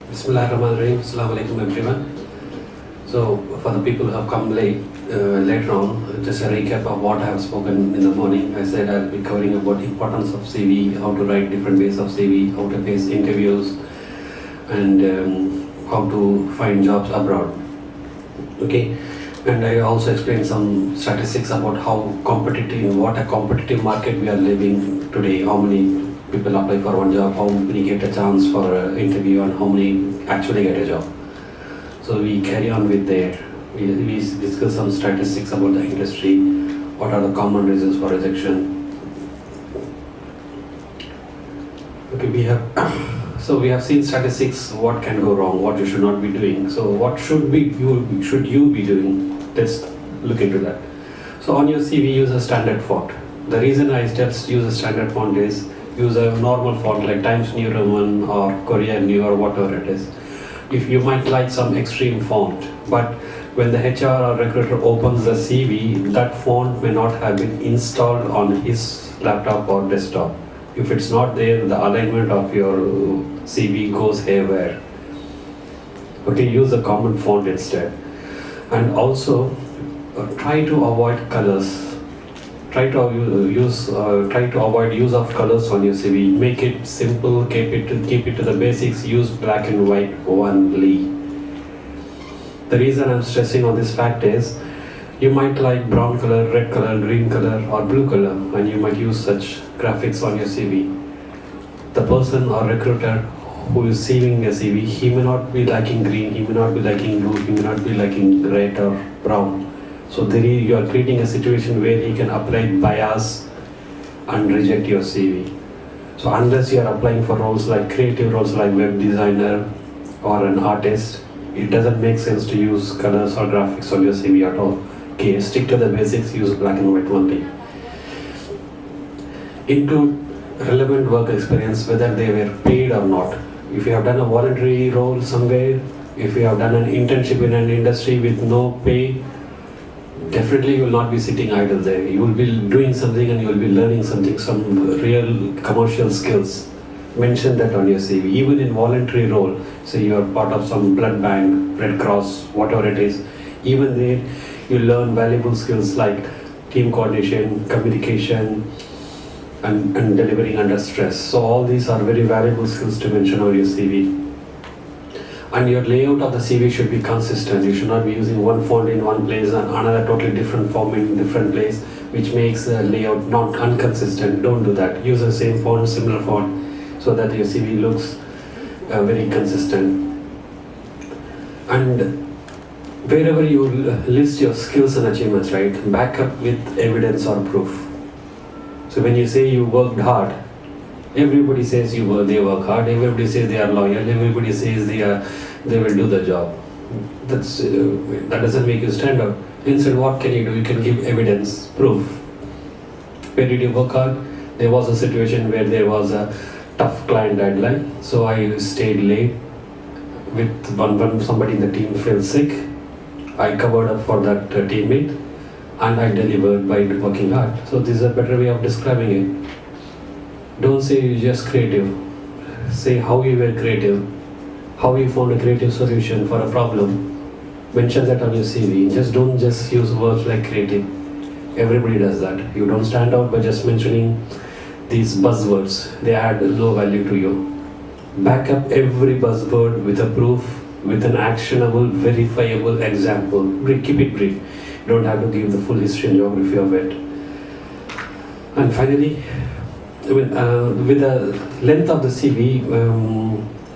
Bismillahirrahmanirrahim. Assalamu alaikum everyone. So for the people who have come later on, just a recap of what I have spoken in the morning. I said I'll be covering about importance of CV, how to write different ways of CV, how to face interviews, and how to find jobs abroad. Okay, and I also explained some statistics about how competitive, what a competitive market we are living today. How many people apply for one job, how many get a chance for an interview, and how many actually get a job. So we carry on with we discuss some statistics about the industry, what are the common reasons for rejection. Okay, we have seen statistics, what can go wrong, what you should not be doing. So what should you be doing? Let's look into that. So on your CV, use a standard font. The reason I just use a standard font is use a normal font like Times New Roman or Korean New or whatever it is. If you might like some extreme font, but when the HR or recruiter opens the CV, that font may not have been installed on his laptop or desktop. If it's not there, the alignment of your CV goes haywire. Okay, use a common font instead. And also try to avoid colors. Try to avoid use of colors on your CV. Make it simple. Keep it to the basics. Use black and white only. The reason I'm stressing on this fact is, you might like brown color, red color, green color, or blue color, and you might use such graphics on your CV. The person or recruiter who is seeing a CV, he may not be liking green, he may not be liking blue, he may not be liking red or brown. So you are creating a situation where he can apply bias and reject your CV. So unless you are applying for roles like creative roles like web designer or an artist, it doesn't make sense to use colors or graphics on your CV at all. Okay, stick to the basics, use black and white only. Include relevant work experience, whether they were paid or not. If you have done a voluntary role somewhere, if you have done an internship in an industry with no pay, definitely you will not be sitting idle there. You will be doing something and you will be learning something, some real commercial skills. Mention that on your CV. Even in voluntary role, say you are part of some blood bank, Red Cross, whatever it is, even there you learn valuable skills like team coordination, communication, and delivering under stress. So all these are very valuable skills to mention on your CV. And your layout of the CV should be consistent. You should not be using one font in one place and another totally different font in different place, which makes the layout not inconsistent. Don't do that. Use the same font, similar font, so that your CV looks very consistent. And wherever you list your skills and achievements, right, back up with evidence or proof. So when you say you worked hard, everybody says they work hard, everybody says they are loyal, everybody says they will do the job. That doesn't make you stand out. Instead, what can you do? You can give evidence, proof. Where did you work hard? There was a situation where there was a tough client deadline, so I stayed late with when somebody in the team fell sick. I covered up for that teammate and I delivered by working hard. So this is a better way of describing it. Don't say you're just creative. Say how you were creative, how you found a creative solution for a problem. Mention that on your CV. Don't use words like creative. Everybody does that. You don't stand out by just mentioning these buzzwords. They add no value to you. Back up every buzzword with a proof, with an actionable, verifiable example. Keep it brief. You don't have to give the full history and geography of it. And finally, with the length of the CV,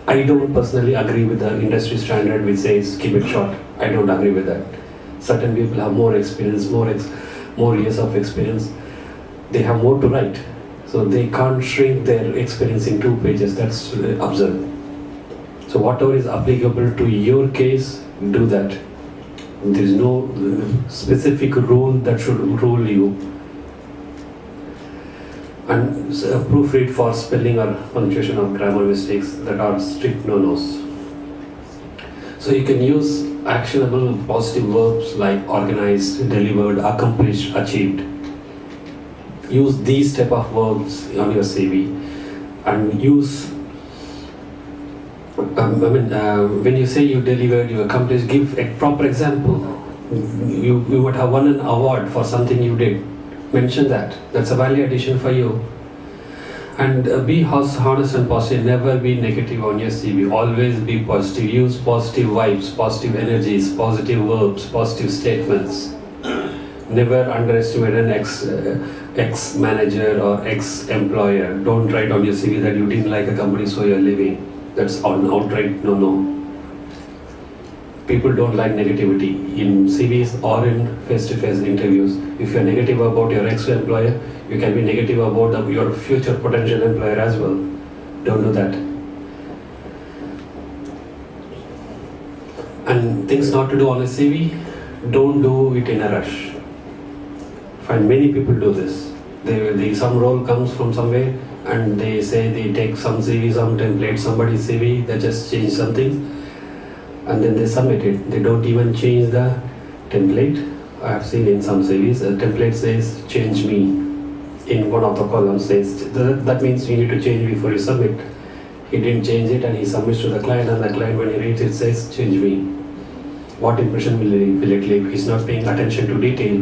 I don't personally agree with the industry standard which says keep it short. I don't agree with that. Certain people have more experience, more years of experience. They have more to write. So they can't shrink their experience in 2 pages. That's absurd. So whatever is applicable to your case, do that. There is no specific rule that should rule you. And proofread for spelling or punctuation or grammar mistakes that are strict no-nos. So you can use actionable positive verbs like organized, delivered, accomplished, achieved. Use these type of verbs on your CV and use When you say you delivered, you accomplished, give a proper example. You would have won an award for something you did. Mention that. That's a value addition for you. And be honest and positive. Never be negative on your CV. Always be positive. Use positive vibes, positive energies, positive verbs, positive statements. Never underestimate an ex-manager or ex-employer. Don't write on your CV that you didn't like a company so you're leaving. That's outright no. People don't like negativity in CVs or in face-to-face interviews. If you're negative about your ex-employer, you can be negative about your future potential employer as well. Don't do that. And things not to do on a CV, don't do it in a rush. Find many people do this. Some role comes from somewhere and they say they take some CV, some template, somebody's CV, they just change something and then they submit it. They don't even change the template. I have seen in some CVs, the template says change me. In one of the columns says, that means you need to change before you submit. He didn't change it and he submits to the client, and the client when he reads it says change me. What impression will it leave? He's not paying attention to detail.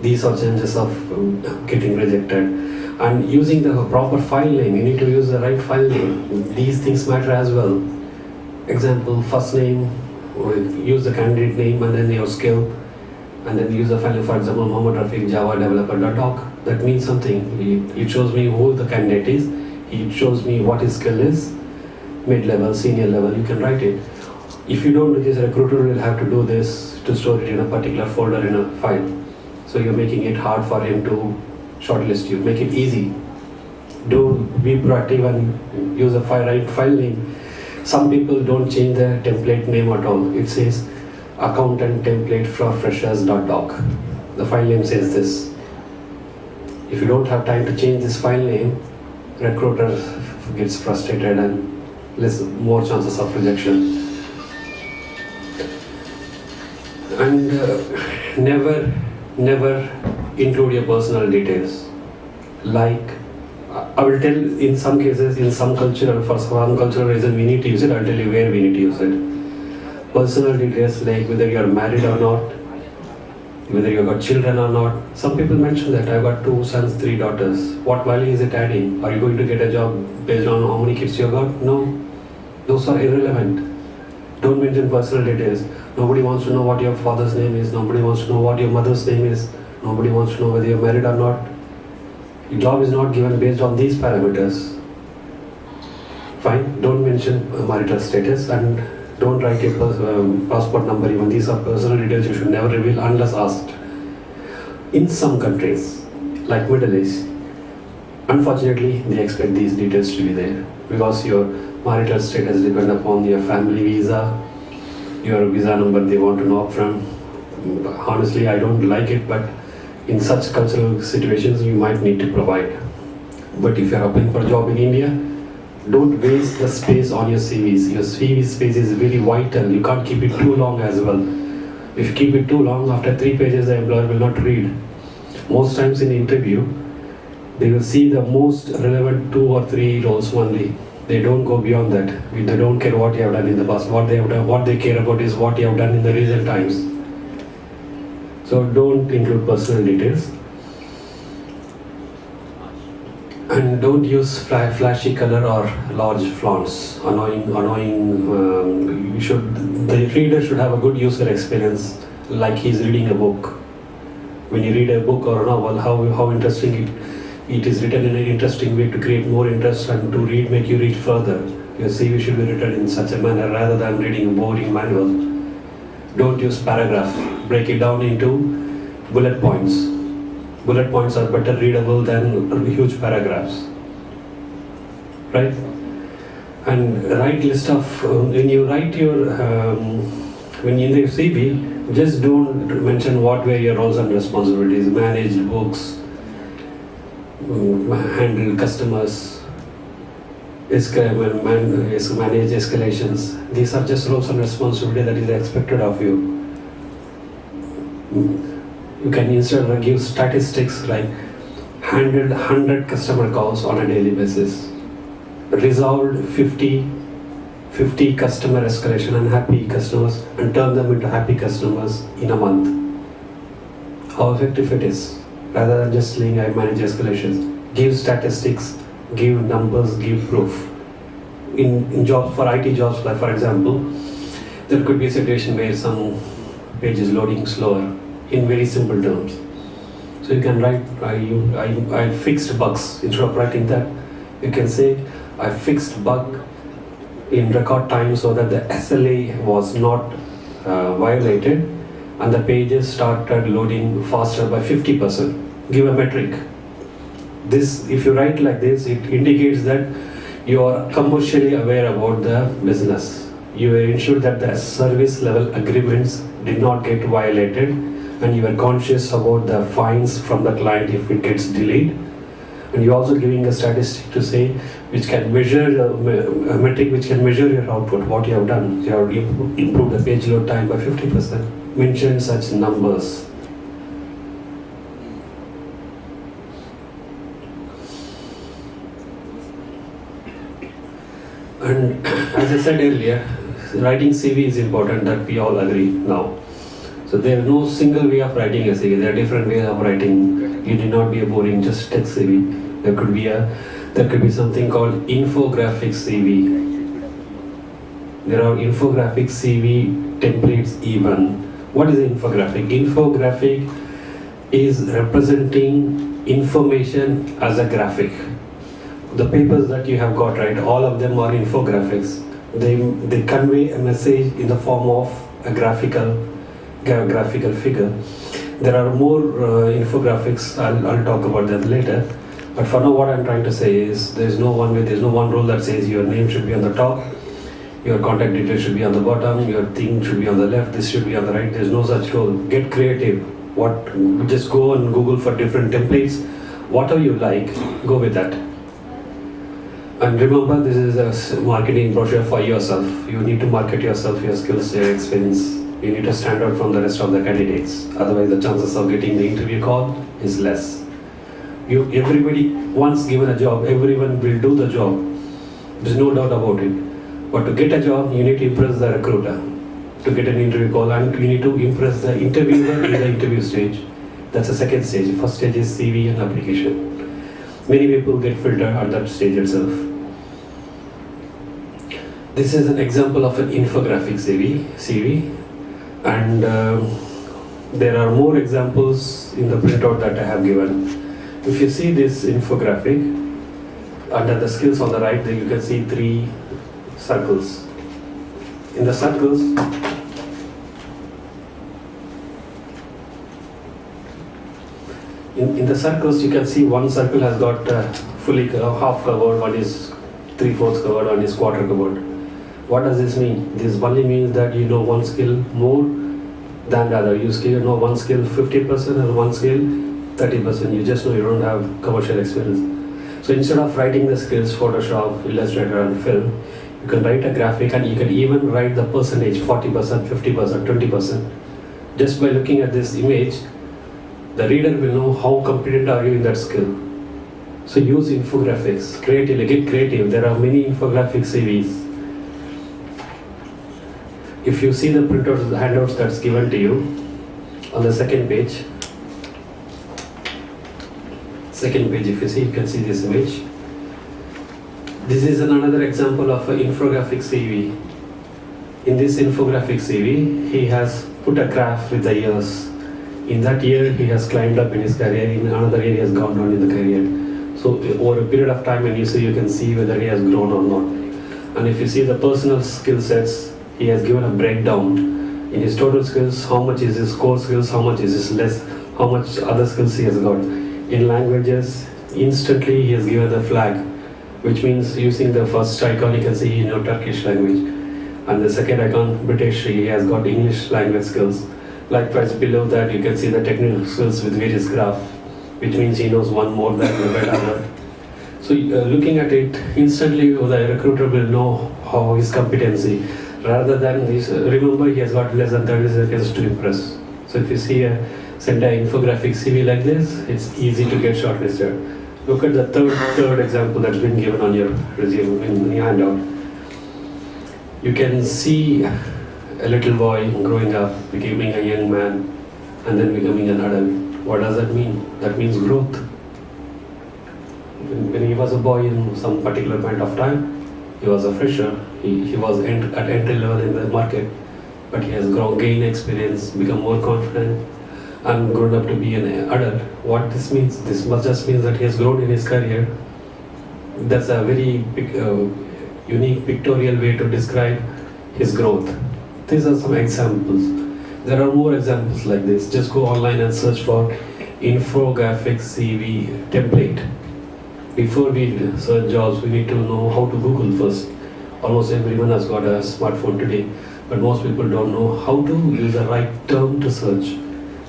These are chances of getting rejected. And using the proper file name, you need to use the right file name. These things matter as well. Example, first name, use the candidate name and then your skill, and then use the file name. For example, Mohammed Rafiq Java developer.doc. That means something. It shows me who the candidate is. It shows me what his skill is, mid-level, senior level. You can write it. If you don't do this, a recruiter will have to do this to store it in a particular folder in a file. So you're making it hard for him to shortlist you. Make it easy. Do be proactive and use a right file name. Some people don't change the template name at all. It says accountant template for freshers.doc. The file name says this. If you don't have time to change this file name, recruiter gets frustrated and less more chances of rejection. And never include your personal details. Like, I will tell in some cases, in some cultural, for some cultural reason we need to use it, I'll tell you where we need to use it. Personal details like whether you are married or not, whether you have got children or not. Some people mention that I've got 2 sons, 3 daughters. What value is it adding? Are you going to get a job based on how many kids you got? No. Those are irrelevant. Don't mention personal details. Nobody wants to know what your father's name is. Nobody wants to know what your mother's name is. Nobody wants to know whether you're married or not. Your job is not given based on these parameters. Fine, don't mention marital status and don't write your passport number even. These are personal details you should never reveal unless asked. In some countries, like Middle East, unfortunately they expect these details to be there because your marital status depends upon your family visa, your visa number they want to know from. Honestly, I don't like it, but in such cultural situations you might need to provide. But if you're applying for a job in India, don't waste the space on your CVs. Your CV space is very vital. You can't keep it too long as well. If you keep it too long, after 3 pages the employer will not read. Most times in interview, they will see the most relevant 2 or 3 roles only. They don't go beyond that. They don't care what you have done in the past. What they have done, what they care about is what you have done in the recent times. So don't include personal details. And don't use flashy color or large fonts. The reader should have a good user experience, like he's reading a book. When you read a book or a novel, how interesting it is written in an interesting way to create more interest and to make you read further. Your CV should be written in such a manner rather than reading a boring manual. Don't use paragraph. Break it down into bullet points. Bullet points are better readable than huge paragraphs, right? And write list of, when you write your, when in the CV, just don't mention what were your roles and responsibilities. Manage books, handle customers, manage escalations. These are just roles and responsibility that is expected of you. You can instead give statistics like handled 100 customer calls on a daily basis, resolved 50 50 customer escalation unhappy customers and turn them into happy customers in a month. How effective it is, rather than just saying I manage escalations. Give statistics, give numbers, give proof. In jobs, for IT jobs, like for example, there could be a situation where some page is loading slower in very simple terms. So you can write, I fixed bugs. Instead of writing that, you can say, I fixed bug in record time so that the SLA was not violated and the pages started loading faster by 50%. Give a metric. This, if you write like this, it indicates that you are commercially aware about the business. You will ensure that the service level agreements did not get violated, and you are conscious about the fines from the client if it gets delayed. And you're also giving a statistic to say, which can measure a metric which can measure your output, what you have done. You have improved the page load time by 50%. Mention such numbers. And as I said earlier, writing CV is important, that we all agree now. So there is no single way of writing a CV. There are different ways of writing. You need not be a boring just text CV. There could be something called infographic CV. There are infographic CV templates even. What is infographic? Infographic is representing information as a graphic. The papers that you have got, right, all of them are infographics. They convey a message in the form of a graphical figure. There are more infographics. I'll talk about that later. But for now, what I'm trying to say is there's no one rule that says your name should be on the top, your contact details should be on the bottom, your thing should be on the left, this should be on the right. There's no such rule. Get creative. Just go and Google for different templates. Whatever you like, go with that. And remember, this is a marketing brochure for yourself. You need to market yourself, your skills, your experience. You need to stand out from the rest of the candidates. Otherwise, the chances of getting the interview call is less. Everybody, once given a job, everyone will do the job. There's no doubt about it. But to get a job, you need to impress the recruiter. To get an interview call, and you need to impress the interviewer in the interview stage. That's the second stage. First stage is CV and application. Many people get filtered at that stage itself. This is an example of an infographic CV, and there are more examples in the printout that I have given. If you see this infographic, under the skills on the right, there you can see 3 circles. In the circles, in the circles, you can see one circle has got fully half covered, one is 3/4 covered, one is quarter covered. What does this mean? This only means that you know one skill more than the other. You know one skill 50% and one skill 30%. You just know you don't have commercial experience. So instead of writing the skills, Photoshop, Illustrator and film, you can write a graphic, and you can even write the percentage, 40%, 50%, 20%. Just by looking at this image, the reader will know how competent are you in that skill. So use infographics, creatively, get creative. There are many infographic CVs. If you see the printouts, the handouts that's given to you on the second page, if you see, you can see this image. This is another example of an infographic CV. In this infographic CV, he has put a graph with the years. In that year, he has climbed up in his career. In another year, he has gone down in the career. So over a period of time, when you can see whether he has grown or not. And if you see the personal skill sets, he has given a breakdown in his total skills, how much is his core skills, how much is his less, how much other skills he has got. In languages, instantly he has given the flag, which means using the first icon, you can see he knows Turkish language. And the second icon, British, he has got English language skills. Likewise, below that, you can see the technical skills with various graphs, which means he knows one more than the other. So looking at it, instantly the recruiter will know how his competency. Rather than this, remember he has got less than 30 seconds to impress. So if you see a center infographic CV like this, it's easy to get shortlisted. Look at the third example that's been given on your resume in your handout. You can see a little boy growing up, becoming a young man, and then becoming an adult. What does that mean? That means growth. When he was a boy in some particular point of time, he was a fresher. He was at entry level in the market, but he has gained experience, become more confident, and grown up to be an adult. What this means? This just means that he has grown in his career. That's a very unique pictorial way to describe his growth. These are some examples. There are more examples like this. Just go online and search for infographic CV template. Before we search jobs, we need to know how to Google first. Almost everyone has got a smartphone today, but most people don't know how to use the right term to search.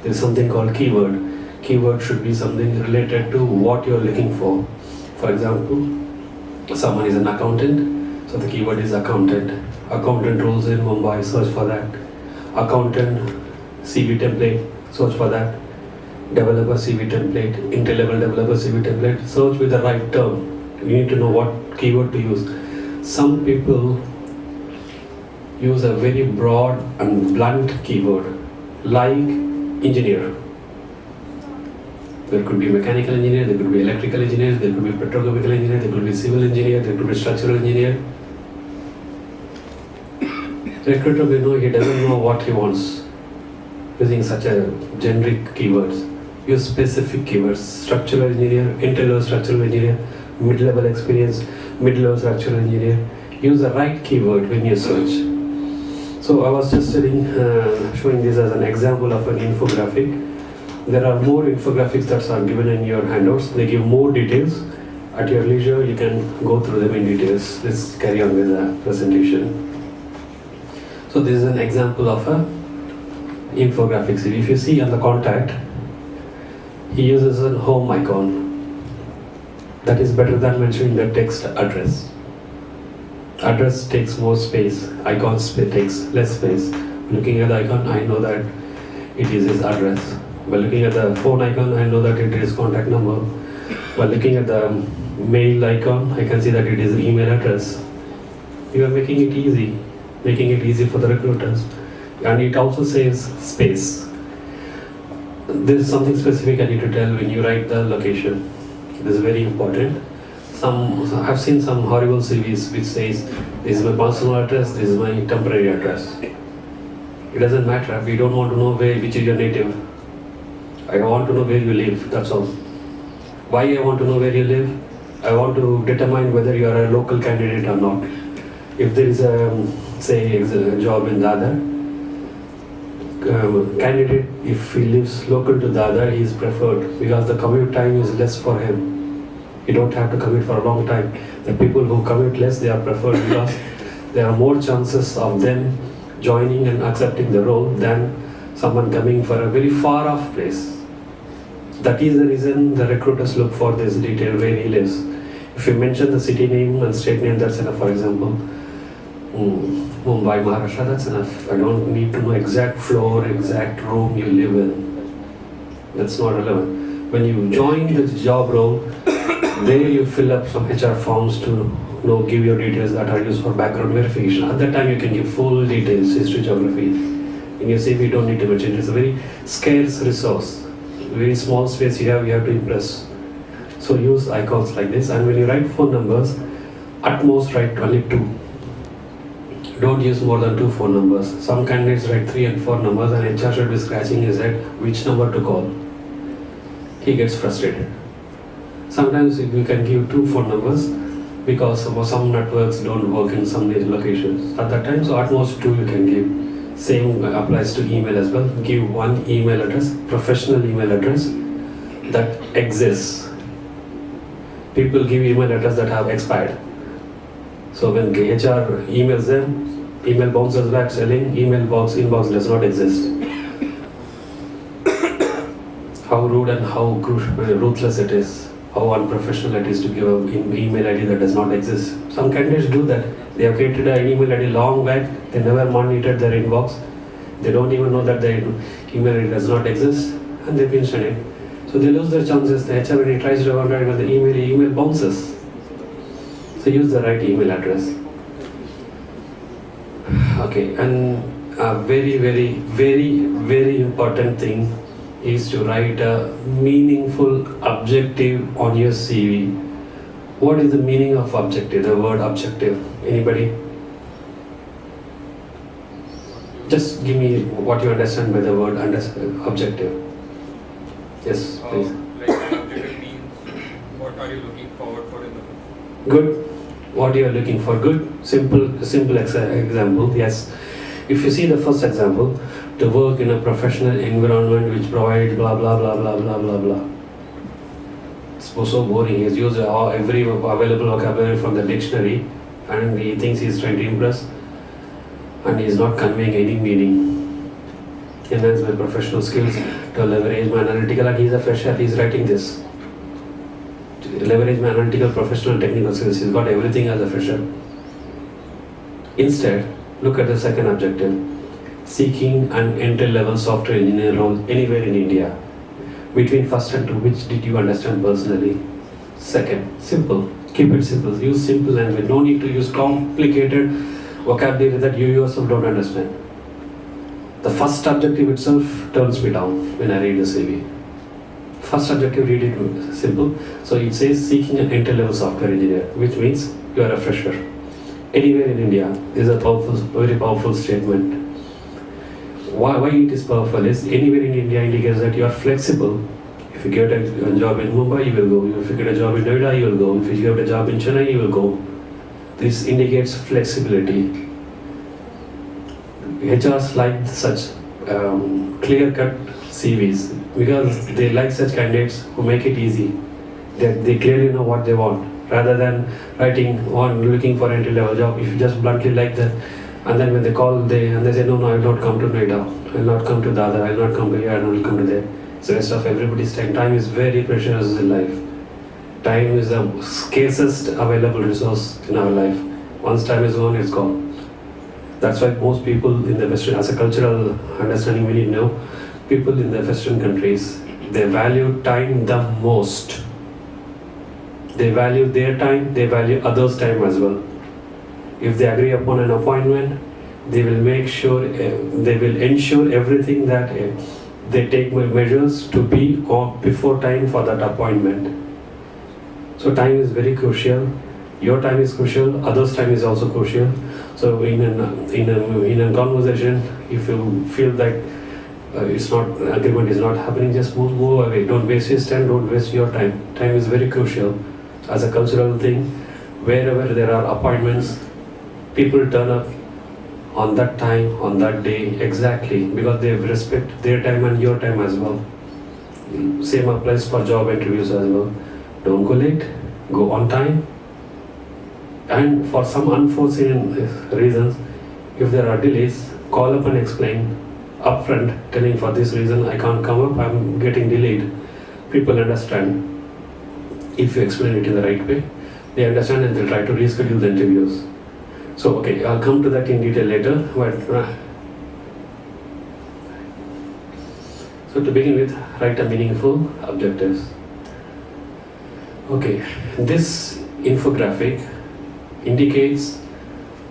There is something called keyword. Keyword should be something related to what you're looking for. For example, someone is an accountant, so the keyword is accountant. Accountant roles in Mumbai, search for that. Accountant CV template, search for that. Developer CV template, entry-level developer CV template, search with the right term. You need to know what keyword to use. Some people use a very broad and blunt keyword, like engineer. There could be mechanical engineer, there could be electrical engineer, there could be petrochemical engineer, there could be civil engineer, there could be structural engineer. Recruiter will know he doesn't know what he wants using such a generic keywords. Use specific keywords. Structural engineer, entry-level structural engineer, mid-level experience, mid-level structural engineer. Use the right keyword when you search. So I was just showing this as an example of an infographic. There are more infographics that are given in your handouts. They give more details. At your leisure, you can go through them in details. Let's carry on with the presentation. So this is an example of a infographics. If you see on the contact, he uses a home icon. That is better than mentioning the text address. Address takes more space, icons takes less space. Looking at the icon, I know that it is his address. By looking at the phone icon, I know that it is contact number. By looking at the mail icon, I can see that it is email address. You are making it easy for the recruiters. And it also saves space. There is something specific I need to tell when you write the location. This is very important. I've seen some horrible CVs which says, this is my personal address, this is my temporary address. It doesn't matter. We don't want to know which is your native. I want to know where you live, that's all. Why I want to know where you live? I want to determine whether you are a local candidate or not. If there is a job in Dadar, candidate, if he lives local to Dadar, he is preferred because the commute time is less for him. You don't have to commute for a long time. The people who commute less, they are preferred because there are more chances of them joining and accepting the role than someone coming for a very far off place. That is the reason the recruiters look for this detail where he lives. If you mention the city name and state name, that's enough. For example, Mumbai, Maharashtra, that's enough. I don't need to know exact floor, exact room you live in. That's not relevant. When you join the job role, there you fill up some HR forms to give your details that are used for background verification. At that time you can give full details, history, geography. In your CV you don't need to mention. It's a very scarce resource. Very small space you have to impress. So use icons like this, and when you write phone numbers, at most write only 2. Don't use more than 2 phone numbers. Some candidates write 3 and 4 numbers and HR should be scratching his head which number to call. He gets frustrated. Sometimes you can give 2 phone numbers because some networks don't work in some locations. At that time, so at most 2 you can give. Same applies to email as well. Give one email address, professional email address that exists. People give email address that have expired. So when HR emails them, email bounces back saying inbox does not exist. How rude and how ruthless it is, how unprofessional it is to give an email ID that does not exist. Some candidates do that. They have created an email ID long back, they never monitored their inbox. They don't even know that their email ID does not exist, and they've mentioned it. So they lose their chances. The HR, when he tries to contact with the email bounces. So use the right email address. Okay, and a very, very, very, very important thing is to write a meaningful objective on your CV. What is the meaning of objective? The word objective. Anybody? Just give me what you understand by the word objective. Yes, please. Like an objective means what are you looking forward for in the future? Good. What you are looking for? Good. Simple example. Yes. If you see the first example, to work in a professional environment which provides blah blah blah blah blah blah blah. It's so boring. He's used every available vocabulary from the dictionary, and he thinks he's trying to impress, and he's not conveying any meaning. Enhance my professional skills to leverage my analytical, and he's a fresher. He's writing this. To leverage my analytical, professional, technical skills. He's got everything as a fresher. Instead, look at the second objective. Seeking an entry-level software engineer role anywhere in India. Between first and two, which did you understand personally? Second, simple. Keep it simple. Use simple language. No need to use complicated vocabulary that you yourself don't understand. The first objective itself turns me down when I read the CV. First objective, read it simple. So it says seeking an entry-level software engineer, which means you are a fresher. Anywhere in India is a powerful, very powerful statement. Why it is powerful is anywhere in India indicates that you are flexible. If you get a job in Mumbai, you will go. If you get a job in Noida, you will go. If you get a job in Chennai, you will go. This indicates flexibility. HRs like such clear-cut CVs because they like such candidates who make it easy. They clearly know what they want rather than writing on looking for entry-level job. If you just bluntly like that, and then when they call, they say, no, I will not come to Noida, I will not come to Dadar, I will not come to here, I will come to there. It's the rest of everybody's time. Time is very precious in life. Time is the scarcest available resource in our life. Once time is gone, it's gone. That's why most people in the Western, as a cultural understanding we need to know, people in the Western countries, they value time the most. They value their time, they value others' time as well. If they agree upon an appointment, they will make sure, they will ensure everything that they take measures to be on before time for that appointment. So time is very crucial. Your time is crucial, others' time is also crucial. So in a conversation, if you feel that agreement is not happening, just move away. Don't waste his time, don't waste your time. Time is very crucial. As a cultural thing, wherever there are appointments, people turn up on that time, on that day, exactly, because they respect their time and your time as well. Same applies for job interviews as well. Don't go late, go on time. And for some unforeseen reasons, if there are delays, call up and explain upfront, telling for this reason I can't come up, I'm getting delayed. People understand. If you explain it in the right way, they understand and they'll try to reschedule the interviews. So, okay, I'll come to that in detail later. But, so to begin with, write a meaningful objectives. Okay, this infographic indicates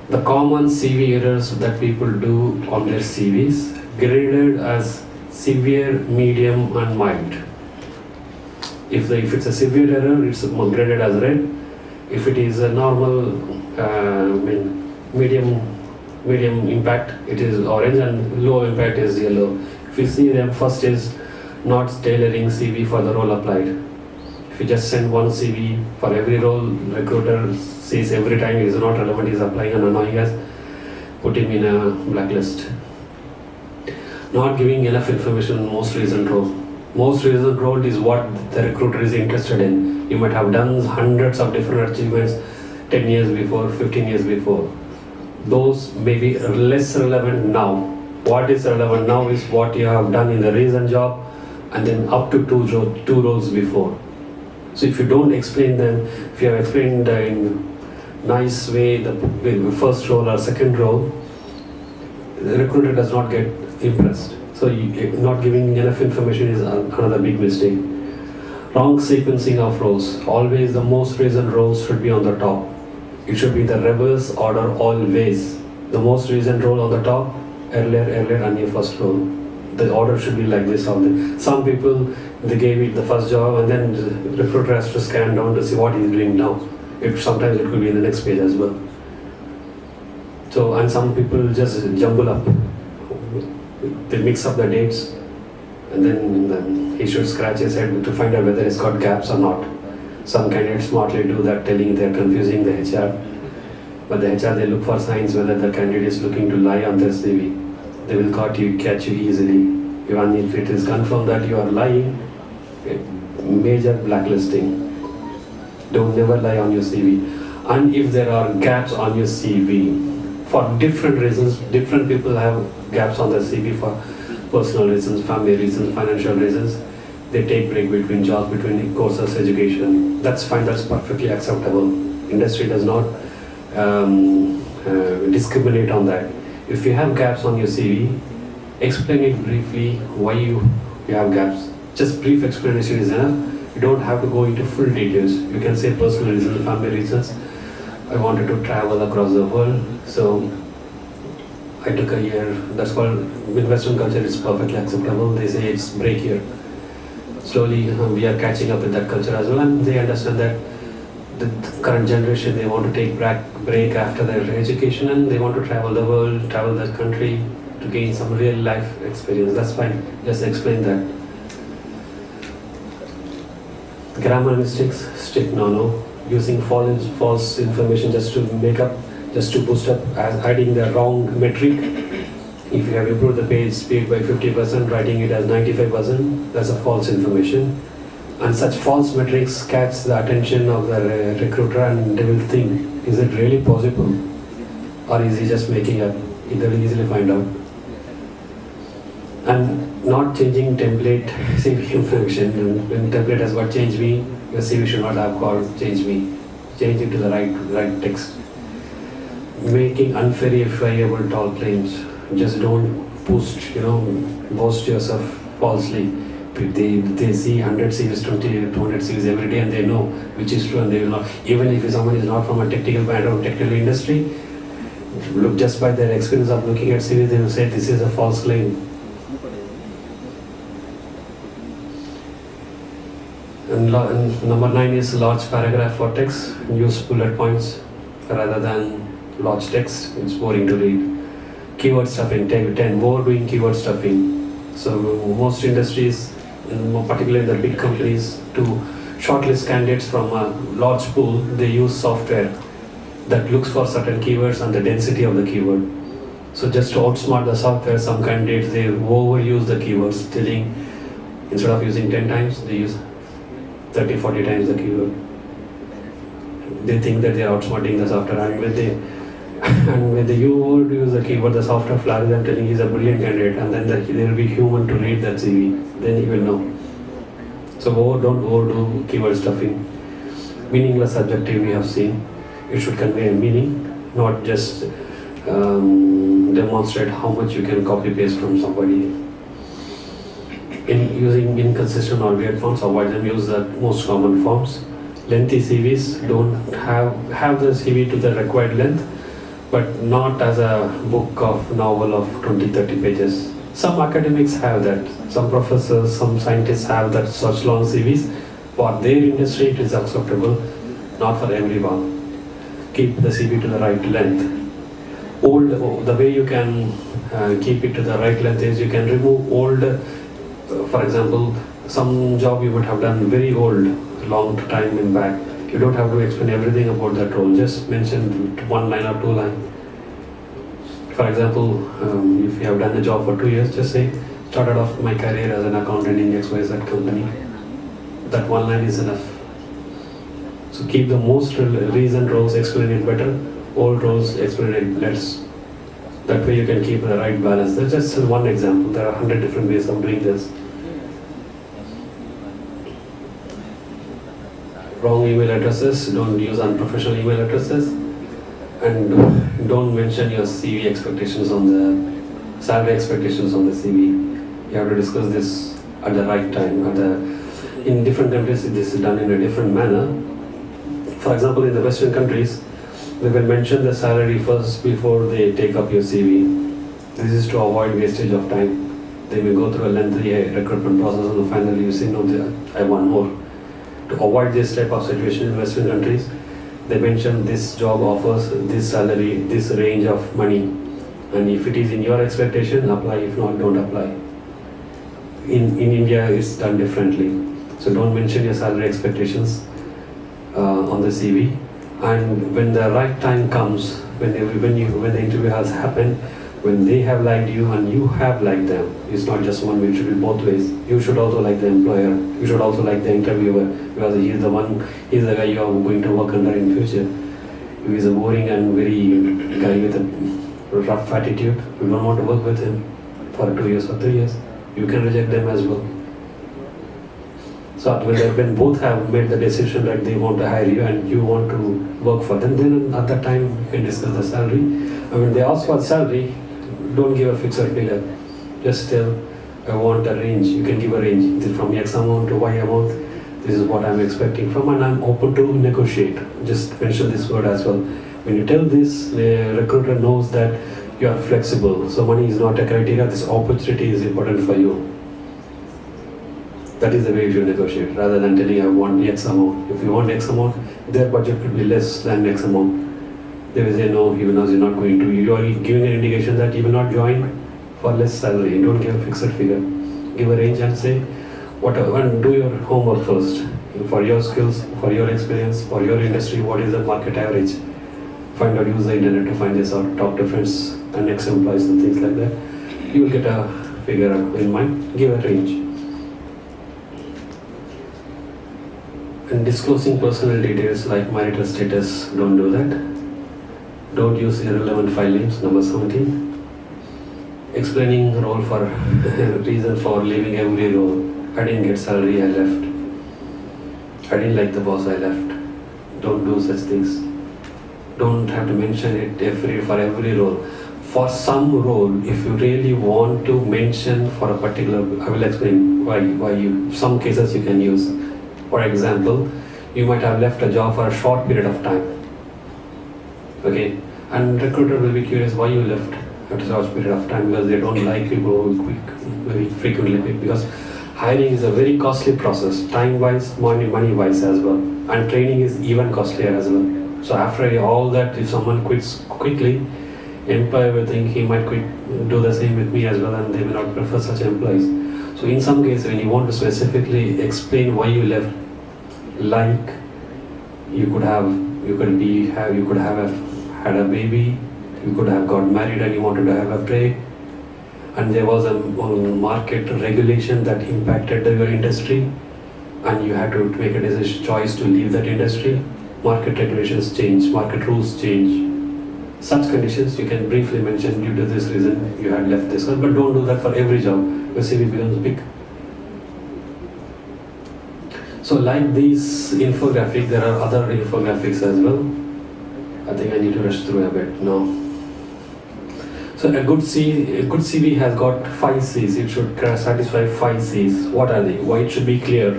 the common CV errors that people do on their CVs, graded as severe, medium, and mild. If it's a severe error, it's graded as red. If it is a normal, medium impact, it is orange, and low impact is yellow. If you see them, first is not tailoring CV for the role applied. If you just send one CV for every role, recruiter sees every time he is not relevant, he is applying and annoying us, put him in a blacklist. Not giving enough information on most recent role. Most recent role is what the recruiter is interested in. You might have done hundreds of different achievements 10 years before, 15 years before. Those may be less relevant now. What is relevant now is what you have done in the recent job and then up to two roles before. So if you don't explain them, if you have explained in nice way the first role or second role, the recruiter does not get impressed. So not giving enough information is another big mistake. Wrong sequencing of roles. Always the most recent roles should be on the top. It should be the reverse order always. The most recent role on the top, earlier, and your first role. The order should be like this. Some people, they gave it the first job and then the recruiter has to scan down to see what he's doing now. Sometimes it could be in the next page as well. So, and some people just jumble up. They mix up the dates and then he should scratch his head to find out whether it's got gaps or not. Some candidates smartly do that, telling they're confusing the HR. But the HR, they look for signs whether the candidate is looking to lie on their CV. They will catch you easily. Even if it is confirmed that you are lying, major blacklisting. Don't never lie on your CV. And if there are gaps on your CV, for different reasons, different people have gaps on their CV for personal reasons, family reasons, financial reasons. They take break between jobs, between courses, education. That's fine, that's perfectly acceptable. Industry does not discriminate on that. If you have gaps on your CV, explain it briefly why you have gaps. Just brief explanation is enough. You don't have to go into full details. You can say personal reasons, family reasons. I wanted to travel across the world, so I took a year. That's called, in Western culture, it's perfectly acceptable. They say it's break here. Slowly, we are catching up with that culture as well, and they understand that the current generation, they want to take break after their education and they want to travel the world, travel the country to gain some real life experience. That's fine. Just explain that. Grammar mistakes, strict no. Using false information just to boost up, as adding the wrong metric. If you have improved the page speed by 50%, writing it as 95%, that's a false information. And such false metrics catch the attention of the recruiter and they will think, is it really possible? Or is he just making up? They will easily find out. And not changing template CV information. When template has got change me, your CV should not have called change me. Change it to the right text. Making unverifiable tall claims. Just don't boast yourself falsely. They see 100 CVs, 200 CVs every day and they know which is true and they will not. Even if someone is not from a technical background, technical industry, look just by their experience of looking at CVs, they will say this is a false claim. And number 9 is large paragraph for text. Use bullet points rather than large text. It's boring to read. Keyword stuffing, 10 more doing keyword stuffing. So most industries, particularly the big companies, to shortlist candidates from a large pool, they use software that looks for certain keywords and the density of the keyword. So just to outsmart the software, some candidates, they overuse the keywords, telling instead of using 10 times, they use 30, 40 times the keyword. They think that they are outsmarting the software, and when you overuse the keyword, the software flags them telling he's a brilliant candidate, and then there will be human to read that CV. Then he will know. So don't overdo keyword stuffing. Meaningless adjective we have seen. It should convey a meaning, not just demonstrate how much you can copy paste from somebody. In using inconsistent or weird fonts, avoid them. Use the most common fonts. Lengthy CVs, don't have the CV to the required length, but not as a book of novel of 20-30 pages. Some academics have that. Some professors, some scientists have that such long CVs. For their industry, it is acceptable, not for everyone. Keep the CV to the right length. The way you can keep it to the right length is you can remove old. For example, some job you would have done very old, long time in back. You don't have to explain everything about that role. Just mention 1 line or 2 line. For example, if you have done the job for 2 years, just say, started off my career as an accountant in XYZ company. That 1 line is enough. So keep the most recent roles, explain it better. Old roles, explain it less. That way you can keep the right balance. That's just one example. There are 100 different ways of doing this. Wrong email addresses, don't use unprofessional email addresses, and don't mention your CV expectations on the salary expectations on the CV. You have to discuss this at the right time. In different countries, this is done in a different manner. For example, in the Western countries, they will mention the salary first before they take up your CV. This is to avoid wastage of time. They may go through a lengthy recruitment process and finally you say, no, I want more. To avoid this type of situation in Western countries, they mention this job offers this salary, this range of money. And if it is in your expectation, apply. If not, don't apply. In India, it's done differently. So don't mention your salary expectations on the CV. And when the right time comes, when the interview has happened, when they have liked you and you have liked them, it's not just one way, it should be both ways. You should also like the employer, you should also like the interviewer, because he's the guy you are going to work under in future. If he's a boring and very guy with a rough attitude, you don't want to work with him for 2 years or 3 years. You can reject them as well. So when both have made the decision that they want to hire you and you want to work for them, then at that time you can discuss the salary. And when they ask for salary, don't give a fixed figure. Just tell, I want a range. You can give a range. From X amount to Y amount, this is what I'm expecting from, and I'm open to negotiate. Just mention this word as well. When you tell this, the recruiter knows that you are flexible. So money is not a criteria. This opportunity is important for you. That is the way you should negotiate, rather than telling I want X amount. If you want X amount, their budget could be less than X amount. They will say no, even though you're not going to. You are giving an indication that you will not join for less salary. Don't give a fixed figure. Give a range and say whatever, and do your homework first. For your skills, for your experience, for your industry, what is the market average? Find out, use the internet to find this out, talk to friends and ex-employees and things like that. You will get a figure in mind, give a range. And disclosing personal details like marital status, don't do that. Don't use irrelevant file names, number 17. Explaining role for reason for leaving every role. I didn't get salary, I left. I didn't like the boss, I left. Don't do such things. Don't have to mention it for every role. For some role, if you really want to mention for a particular, I will explain why some cases you can use. For example, you might have left a job for a short period of time. Okay, and recruiter will be curious why you left at a short period of time, because they don't like people who quick, very frequently quick, because hiring is a very costly process, time-wise, money-wise as well, and training is even costlier as well. So after all that, if someone quits quickly, employer will think he might do the same with me as well, and they will not prefer such employees. So in some cases, when you want to specifically explain why you left, like you could have had a baby, you could have got married and you wanted to have a break, and there was a market regulation that impacted your industry, and you had to make a choice to leave that industry. Market regulations change, market rules change. Such conditions you can briefly mention, due to this reason you had left this one, but don't do that for every job. Your CV becomes big. So like these infographics, there are other infographics as well. I think I need to rush through a bit now. So a good CV has got 5 C's. It should satisfy 5 C's. What are they? Why it should be clear,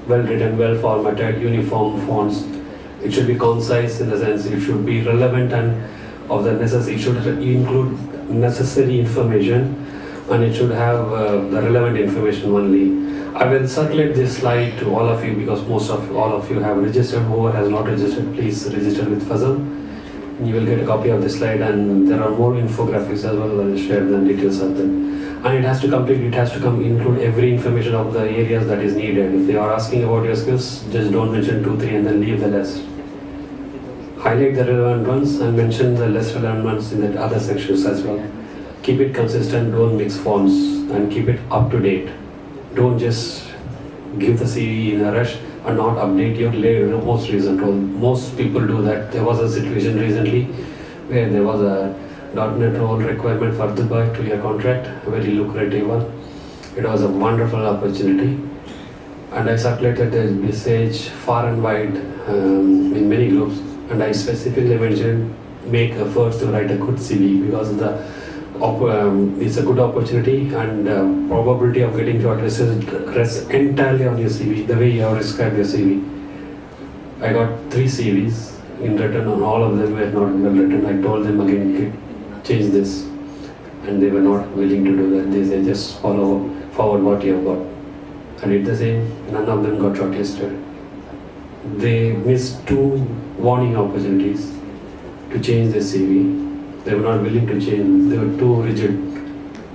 well written, well formatted, uniform fonts. It should be concise in the sense it should be relevant and of the necessary. It should include necessary information, and it should have the relevant information only. I will circulate this slide to all of you because all of you have registered. Whoever has not registered, please register with Fazal. You will get a copy of this slide, and there are more infographics as well. I will share the details of them. And it has to include every information of the areas that is needed. If they are asking about your skills, just don't mention 2, 3 and then leave the rest. Highlight the relevant ones and mention the less relevant ones in the other sections as well. Keep it consistent, don't mix fonts, and keep it up to date. Don't just give the CV in a rush and not update your most recent role. Most people do that. There was a situation recently where there was a .NET role requirement for Dubai 2-year contract, a very lucrative one. It was a wonderful opportunity, and I circulated the message far and wide in many groups, and I specifically mentioned make efforts to write a good CV, because it's a good opportunity, and probability of getting shortlisted rests entirely on your CV, the way you have described your CV. I got 3 CVs, in written, on all of them were not well written. I told them again, change this, and they were not willing to do that. They said, just follow forward what you have got. I did the same. None of them got shortlisted. They missed 2 warning opportunities to change their CV. They were not willing to change. They were too rigid.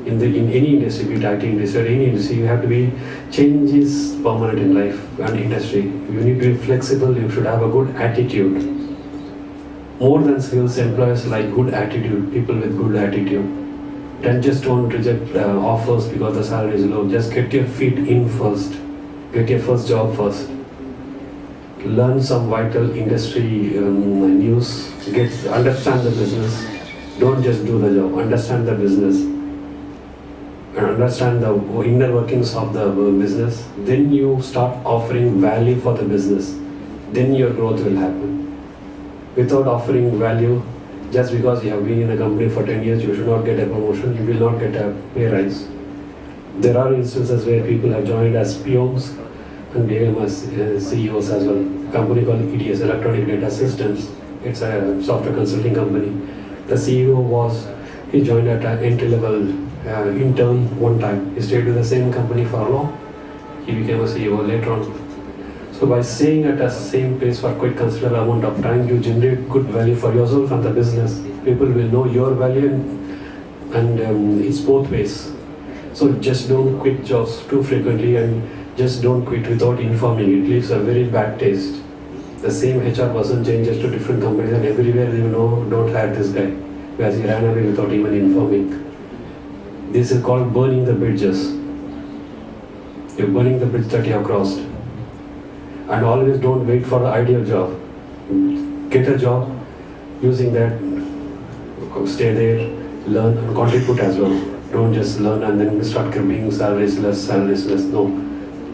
In any industry, be it IT industry or any industry, you have to be, change is permanent in life and industry. You need to be flexible. You should have a good attitude. More than skills, employers like good attitude, people with good attitude. Then just don't reject offers because the salary is low. Just get your feet in first. Get your first job first. Learn some vital industry news. Understand the business. Don't just do the job. Understand the business. And understand the inner workings of the business. Then you start offering value for the business. Then your growth will happen. Without offering value, just because you have been in a company for 10 years, you should not get a promotion, you will not get a pay rise. There are instances where people have joined as peons and became as CEOs as well. A company called EDS, Electronic Data Systems. It's a software consulting company. The CEO he joined at an entry-level intern one time. He stayed with the same company for long. He became a CEO later on. So by staying at a same place for quite considerable amount of time, you generate good value for yourself and the business. People will know your value and it's both ways. So just don't quit jobs too frequently and just don't quit without informing. It leaves a very bad taste. The same HR person changes to different companies and everywhere they know, don't hire this guy. Because he ran away without even informing. This is called burning the bridges. You're burning the bridge that you have crossed. And always don't wait for the ideal job. Get a job, using that, stay there, learn and contribute as well. Don't just learn and then start being salaries less. No.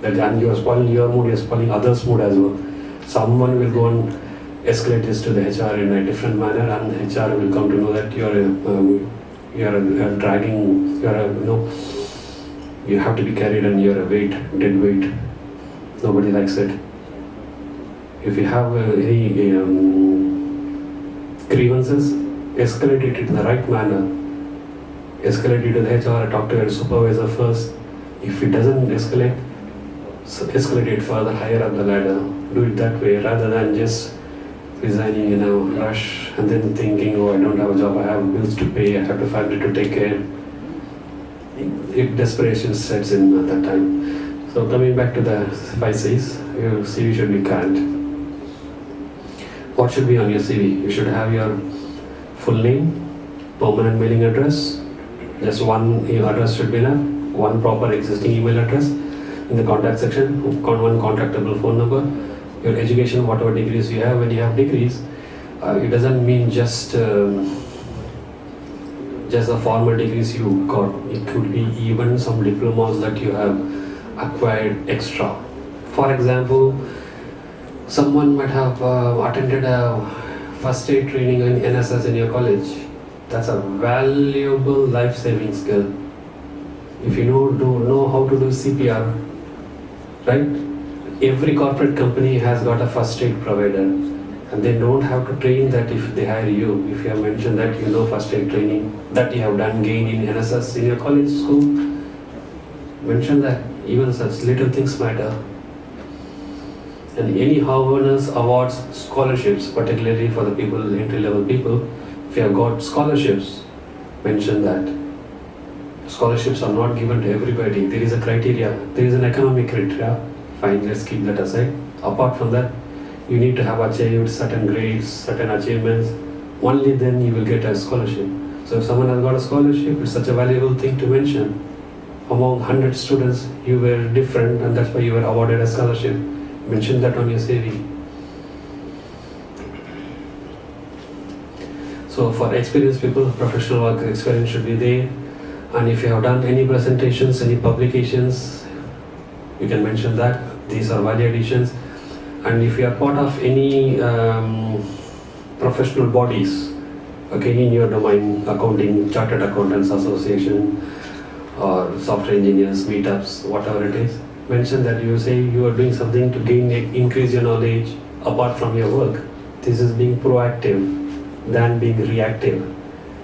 And you're spoiling your mood, you're spoiling others' mood as well. Someone will go and escalate this to the HR in a different manner, and HR will come to know that you're dragging, you have to be carried and you're a weight, dead weight. Nobody likes it. If you have any grievances, escalate it in the right manner. Escalate it to the HR, talk to your supervisor first. If it doesn't escalate, escalate it further higher up the ladder. Do it that way rather than just resigning in a rush and then thinking, oh, I don't have a job, I have bills to pay, I have a family to take care. If desperation sets in at that time. So coming back to the 5 C's, your CV should be current. What should be on your CV? You should have your full name, permanent mailing address, just one email address should be enough, one proper existing email address in the contact section, one contactable phone number, your education, whatever degrees you have. When you have degrees, it doesn't mean just the formal degrees you got. It could be even some diplomas that you have acquired extra. For example, someone might have attended a first aid training in NSS in your college. That's a valuable life-saving skill. If you know how to do CPR, right? Every corporate company has got a first aid provider, and they don't have to train that if they hire you. If you have mentioned that you know first aid training, that you have done gain in NSS in your college school, mention that. Even such little things matter. And any honors, awards, scholarships, particularly for the people, entry-level people, if you have got scholarships, mention that. Scholarships are not given to everybody. There is a criteria. There is an economic criteria. Fine, let's keep that aside. Apart from that, you need to have achieved certain grades, certain achievements. Only then you will get a scholarship. So if someone has got a scholarship, it's such a valuable thing to mention. Among 100 students, you were different, and that's why you were awarded a scholarship. Mention that on your CV. So for experienced people, professional work experience should be there. And if you have done any presentations, any publications, you can mention that. These are value additions. And if you are part of any professional bodies, okay, in your domain, accounting, Chartered Accountants Association, or software engineers, meetups, whatever it is, mention that you say you are doing something to increase your knowledge apart from your work. This is being proactive than being reactive.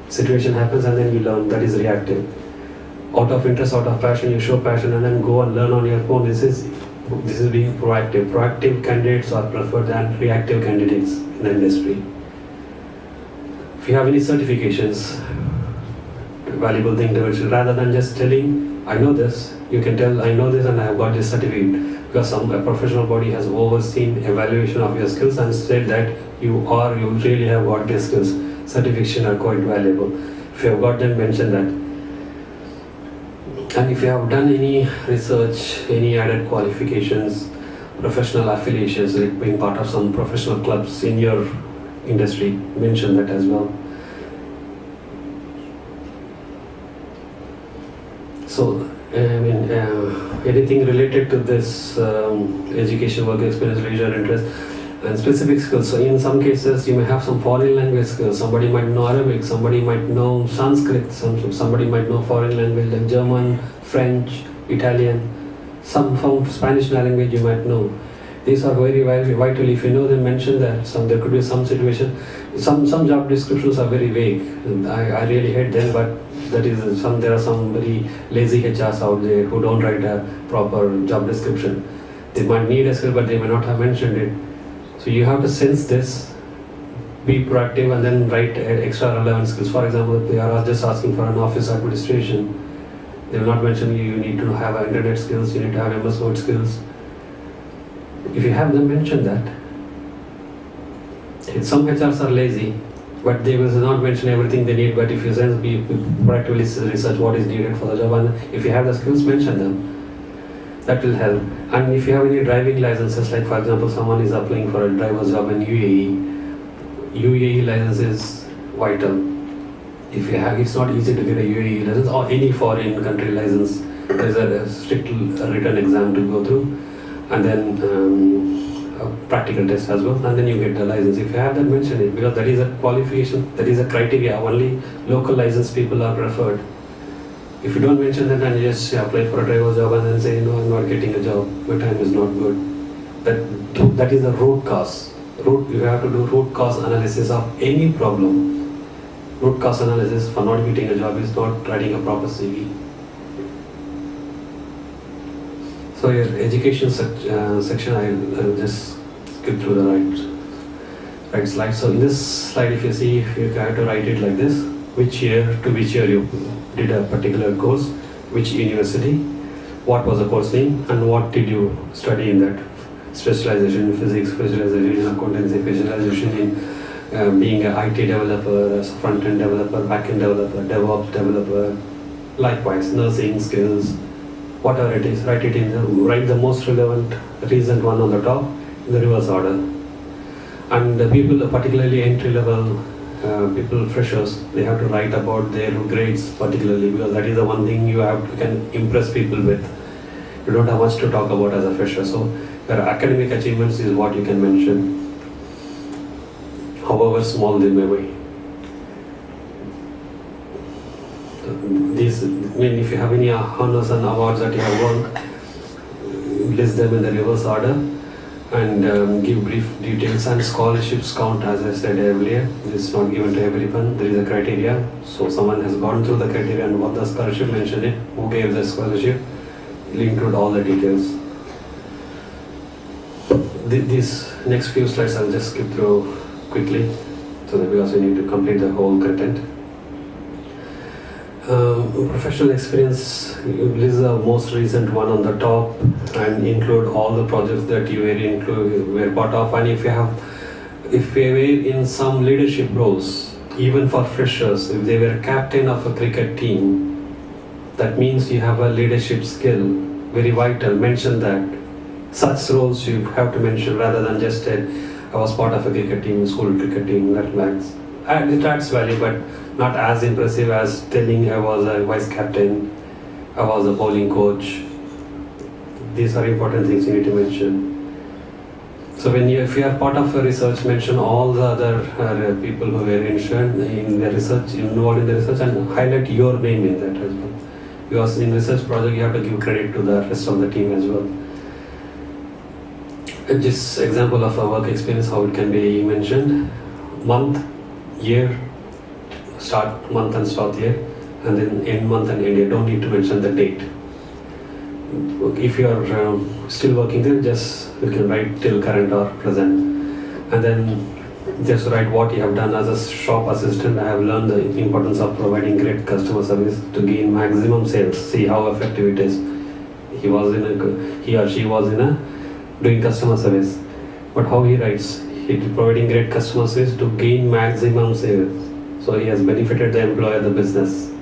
Situation happens and then you learn. That is reactive. Out of interest, out of passion, you show passion and then go and learn on your own. This is being proactive. Proactive candidates are preferred than reactive candidates in the industry. If you have any certifications, valuable thing to it, rather than just telling, I know this, you can tell, I know this and I have got this certificate. Because a professional body has overseen evaluation of your skills and said that you really have got these skills. Certification are quite valuable. If you have got them, mention that. And if you have done any research, any added qualifications, professional affiliations, like being part of some professional clubs in your industry, mention that as well. So, anything related to this education, work experience, leisure interest, and specific skills. So in some cases, you may have some foreign language skills. Somebody might know Arabic, somebody might know Sanskrit, somebody might know foreign language like German, French, Italian, some from Spanish language you might know. These are very vital. If you know them, mention that. There could be some situation. Some job descriptions are very vague. I really hate them, but there are some very lazy HRs out there who don't write a proper job description. They might need a skill, but they may not have mentioned it. So you have to sense this, be proactive, and then write extra relevant skills. For example, if they are just asking for an office administration, they will not mention you need to have internet skills, you need to have MS Word skills. If you have them, mention that. Some HRs are lazy, but they will not mention everything they need. But if you be proactively research what is needed for the job, and if you have the skills, mention them. That will help. And if you have any driving licenses, like for example, someone is applying for a driver's job in UAE license is vital. If you have, it's not easy to get a UAE license or any foreign country license. There is a strict written exam to go through, and then a practical test as well, and then you get the license. If you have that, mention it, because that is a qualification, that is a criteria. Only local licensed people are preferred. If you don't mention that and you just apply for a driver's job and then say, no, I'm not getting a job, my time is not good. That is the root cause. You have to do root cause analysis of any problem. Root cause analysis for not getting a job is not writing a proper CV. So your education section, I'll just skip through the right slide. So in this slide, if you see, you have to write it like this. Which year to which year you did a particular course, which university, what was the course name, and what did you study in that. Specialization in physics, specialization in accountancy, specialization in being an IT developer, front-end developer, back-end developer, DevOps developer, likewise, nursing skills, whatever it is, write the most relevant, recent one on the top in the reverse order. And the people, particularly entry-level people, freshers, they have to write about their grades particularly, because that is the one thing you can impress people with. You don't have much to talk about as a fresher, so your academic achievements is what you can mention, however small they may be. If you have any honors and awards that you have won, list them in the reverse order, and give brief details. And scholarships count, as I said earlier. It's not given to everyone. There is a criteria. So someone has gone through the criteria and what the scholarship mentioned it, who gave the scholarship, will include all the details. These next few slides I'll just skip through quickly, so that because we need to complete the whole content. Professional experience, you list the most recent one on the top and include all the projects that you were part of. And if you were in some leadership roles, even for freshers, if they were captain of a cricket team, that means you have a leadership skill, very vital. Mention that. Such roles you have to mention, rather than just I was part of a cricket team, school cricket team, that lacks. And it adds value, but not as impressive as telling I was a vice captain, I was a bowling coach. These are important things you need to mention. So if you are part of a research, mention all the other people who were involved in the research, and highlight your name in that as well. Because in research project you have to give credit to the rest of the team as well. This example of a work experience, how it can be mentioned: month, year, start month and start year, and then end month and end year. Don't need to mention the date. If you are still working there, just you can write till current or present, and then just write what you have done as a shop assistant. I have learned the importance of providing great customer service to gain maximum sales. See how effective it is. He or she was in a doing customer service, but how he writes, he is providing great customer service to gain maximum sales. So he has benefited the employer, the business.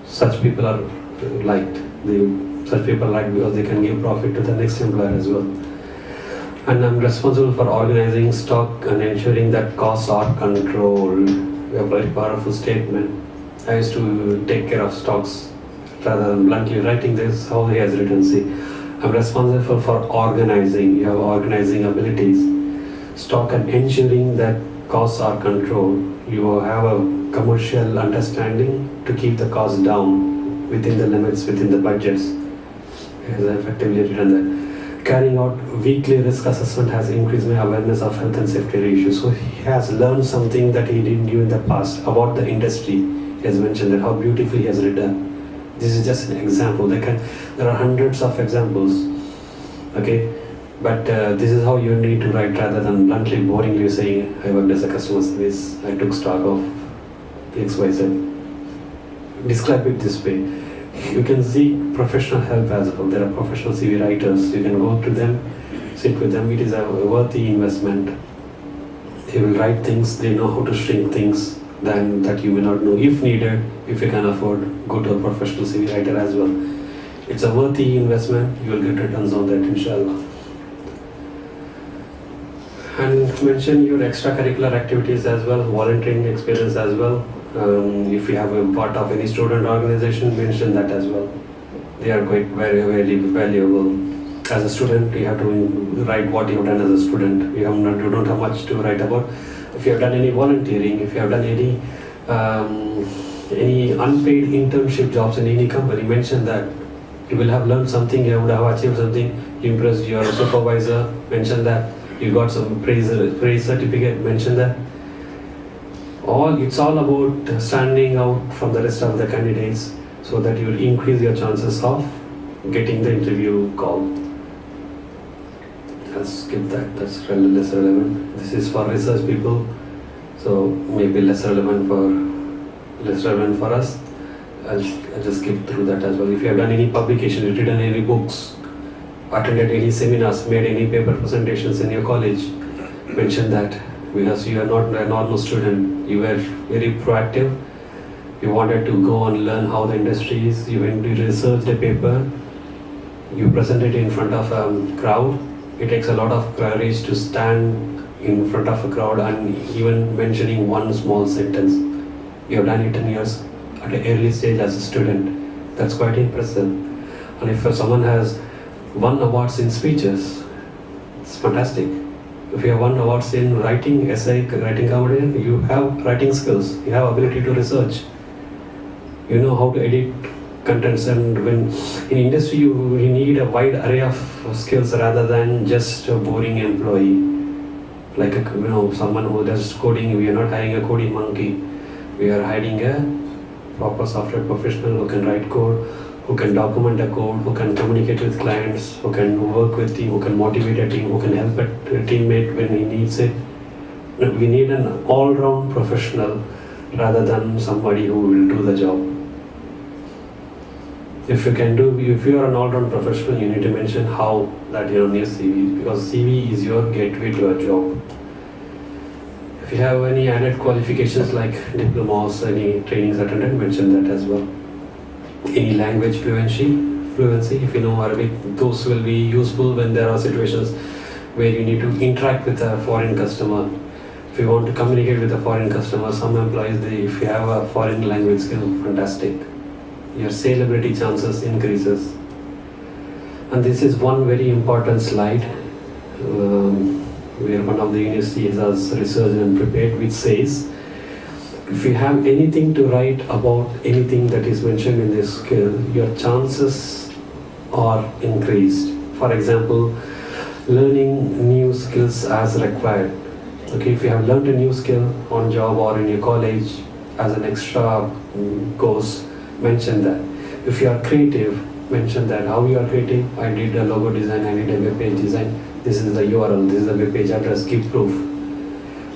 Such people are liked. Such people are liked because they can give profit to the next employer as well. And I'm responsible for organizing stock and ensuring that costs are controlled. A very powerful statement. I used to take care of stocks. Rather than bluntly writing this, how he has written, see, I'm responsible for organizing. You have organizing abilities. Stock and ensuring that costs are controlled. You have a commercial understanding to keep the costs down within the limits, within the budgets. He has effectively written that. Carrying out weekly risk assessment has increased my awareness of health and safety issues. So he has learned something that he didn't do in the past about the industry. He has mentioned that, how beautifully he has written. This is just an example. There are hundreds of examples. Okay, but this is how you need to write, rather than bluntly, boringly saying, I worked as a customer service, I took stock of XYZ. Describe it this way. You can seek professional help as well. There are professional CV writers. You can go to them, sit with them. It is a worthy investment. They will write things. They know how to shrink things than that you will not know. If needed, if you can afford, go to a professional CV writer as well. It's a worthy investment. You will get returns on that, inshallah. And mention your extracurricular activities as well, volunteering experience as well. If you have a part of any student organization, mention that as well. They are quite very, very valuable. As a student, you have to write what you have done as a student. You don't have much to write about. If you have done any volunteering, if you have done any unpaid internship jobs in any company, mention that. You will have learned something, you would have achieved something, you impressed your supervisor, mention that. You got some praise certificate, mention that. It's all about standing out from the rest of the candidates, so that you will increase your chances of getting the interview call. I'll skip that, that's less relevant. This is for research people, so maybe less relevant for us. I'll just skip through that as well. If you have done any publication, written any books, attended any seminars, made any paper presentations in your college, mention that, because you are not a normal student. You were very proactive. You wanted to go and learn how the industry is. You went to research the paper. You presented in front of a crowd. It takes a lot of courage to stand in front of a crowd and even mentioning one small sentence. You have done it 10 years at an early stage as a student. That's quite impressive. And if someone has won awards in speeches, it's fantastic. If you have won awards in writing, essay, writing comedy, you have writing skills, you have ability to research, you know how to edit contents, and when in industry you need a wide array of skills rather than just a boring employee. Like someone who does coding, we are not hiring a coding monkey. We are hiring a proper software professional who can write code, who can document a code, who can communicate with clients, who can work with team, who can motivate a team, who can help a teammate when he needs it. We need an all-round professional rather than somebody who will do the job. If you are an all-round professional, you need to mention how that you're on your CV, because CV is your gateway to a job. If you have any added qualifications like diplomas, any trainings attended, mention that as well. Any language fluency, if you know Arabic, those will be useful when there are situations where you need to interact with a foreign customer. If you want to communicate with a foreign customer, some employees, if you have a foreign language skill, fantastic. Your saleability chances increases. And this is one very important slide where one of the universities has researched and prepared, which says, if you have anything to write about anything that is mentioned in this skill, your chances are increased. For example, learning new skills as required. Okay, if you have learned a new skill on job or in your college as an extra course, mention that. If you are creative, mention that. How you are creative? I did a logo design, I did a web page design. This is the URL, this is the web page address, give proof.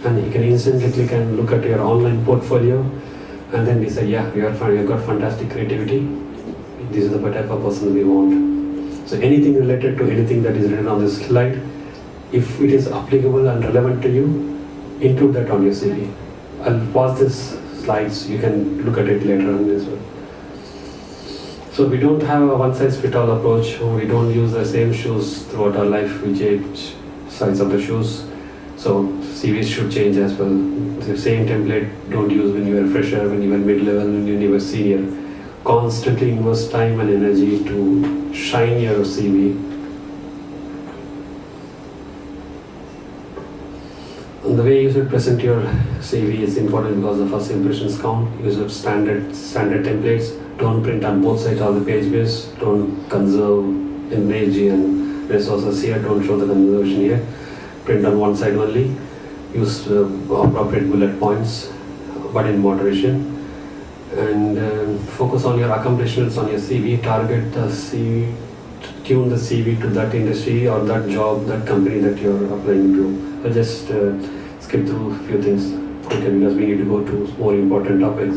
And you can instantly click and look at your online portfolio and then decide, yeah, you have got fantastic creativity. This is the type of person we want. So anything related to anything that is written on this slide, if it is applicable and relevant to you, include that on your CV. I'll pause this slides, you can look at it later on as well. So we don't have a one-size-fits-all approach. We don't use the same shoes throughout our life. We change size of the shoes. So CVs should change as well. The same template don't use when you are a fresher, when you are mid-level, when you are senior. Constantly invest time and energy to shine your CV. And the way you should present your CV is important because the first impressions count. Use of standard templates. Don't print on both sides of the page base. Don't conserve energy and resources here. Don't show the conservation here. Print on one side only. Use appropriate bullet points, but in moderation. And focus on your accomplishments on your CV. Target the CV, tune the CV to that industry or that job, that company that you're applying to. I'll just skip through a few things quickly because we need to go to more important topics.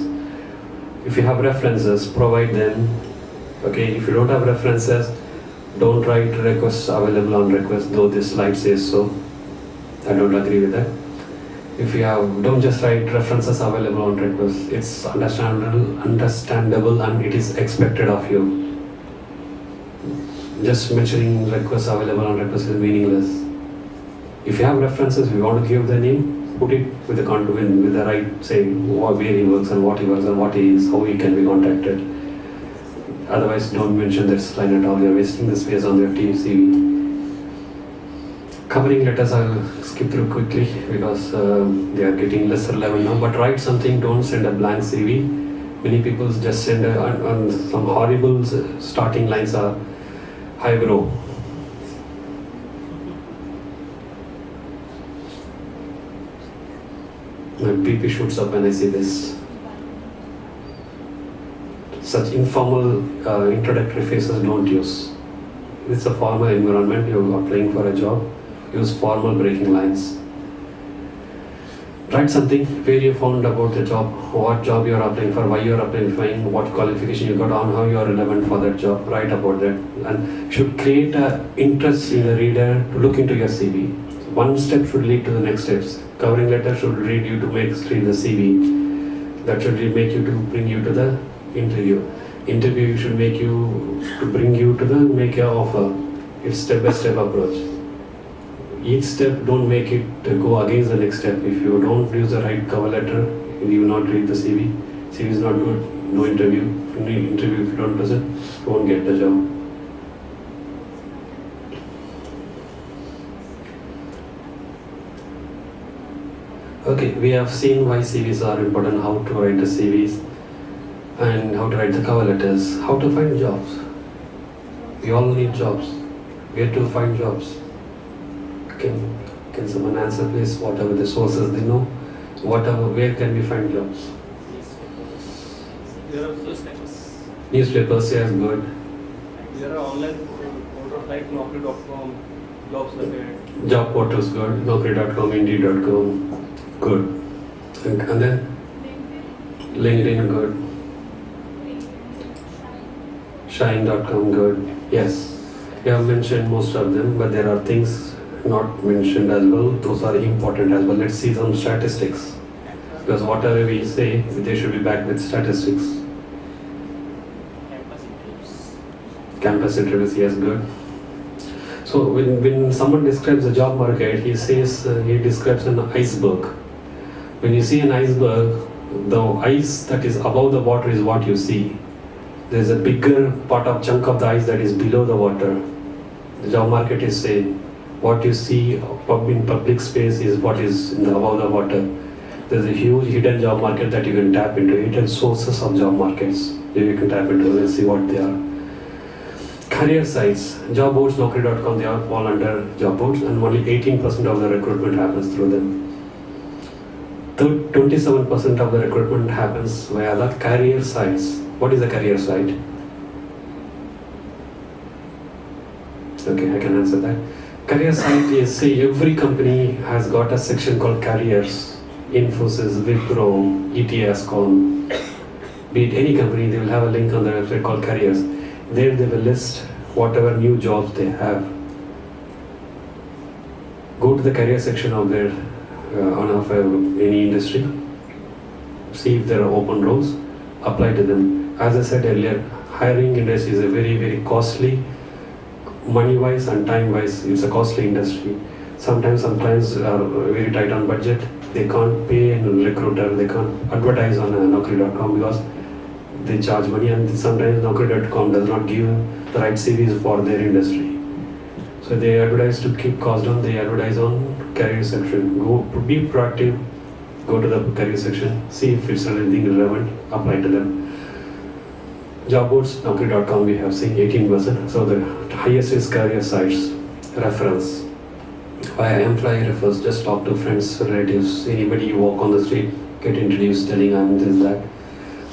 If you have references, provide them. Okay, if you don't have references, don't write requests available on request, though this slide says so. I don't agree with that. If you have, don't just write references available on request. It's understandable and it is expected of you. Just mentioning requests available on request is meaningless. If you have references, you want to give the name, put it with the with the right, say where he works and what he works and what he is, how he can be contacted. Otherwise, don't mention this line at all. You're wasting the space on your CV. Covering letters, I'll skip through quickly because they are getting lesser level now. But write something. Don't send a blank CV. Many people just send some horrible starting lines are hi bro. My BP shoots up when I see this. Such informal introductory phrases don't use. It's a formal environment, you're applying for a job, use formal breaking lines. Write something where you found about the job, what job you're applying for, why you're applying for, what qualification you got on, how you are relevant for that job. Write about that. And should create an interest in the reader to look into your CV. One step should lead to the next steps. Covering letter should read you to read the CV. That should make you to bring you to the interview. Interview should make you to bring you to the make your offer. It's step-by-step approach. Each step don't make it go against the next step. If you don't use the right cover letter, you will not read the CV. CV is not good. No interview. If you need interview, if you don't present, you won't get the job. Okay, we have seen why CVs are important, how to write the CVs and how to write the cover letters, how to find jobs. We all need jobs. Where to find jobs? Can someone answer please? Whatever the sources they know, where can we find jobs? There are newspapers. Newspapers, yes, good. There are online portals like Naukri.com, jobs like that. Job portals, good. Naukri.com, Indeed.com. Good. And then LinkedIn, good. Shine.com, good. Yes. You have mentioned most of them, but there are things not mentioned as well. Those are important as well. Let's see some statistics. Because whatever we say, they should be backed with statistics. Campus interviews, yes, good. So when someone describes the job market, he says, he describes an iceberg. When you see an iceberg, the ice that is above the water is what you see. There's a bigger chunk of the ice that is below the water. The job market is saying, what you see in public space is what is above the water. There's a huge hidden job market that you can tap into, hidden sources of job markets that you can tap into. Let's see what they are. Career sites, job boards, Naukri.com, they all fall under job boards, and only 18% of the recruitment happens through them. 27% of the recruitment happens via the career sites. What is a career site? Okay, I can answer that. Career site is, see, every company has got a section called careers. Infosys, Wipro, ETS.com, be it any company, they will have a link on their website called careers. There they will list whatever new jobs they have. Go to the career section of their any industry, see if there are open roles, apply to them. As I said earlier, hiring industry is a very, very costly, money-wise and time-wise, it's a costly industry. Sometimes some clients are very tight on budget, they can't pay a recruiter, they can't advertise on Naukri.com because they charge money, and sometimes Naukri.com does not give the right CVs for their industry. So they advertise to keep cost down, they advertise on career section. Go, be proactive, go to the career section, see if it's anything relevant, apply to them. Job boards, Naukri.com, we have seen 18%. So the highest is career sites. Reference. Why employee refers, just talk to friends, relatives, anybody you walk on the street, get introduced, telling I'm this, that.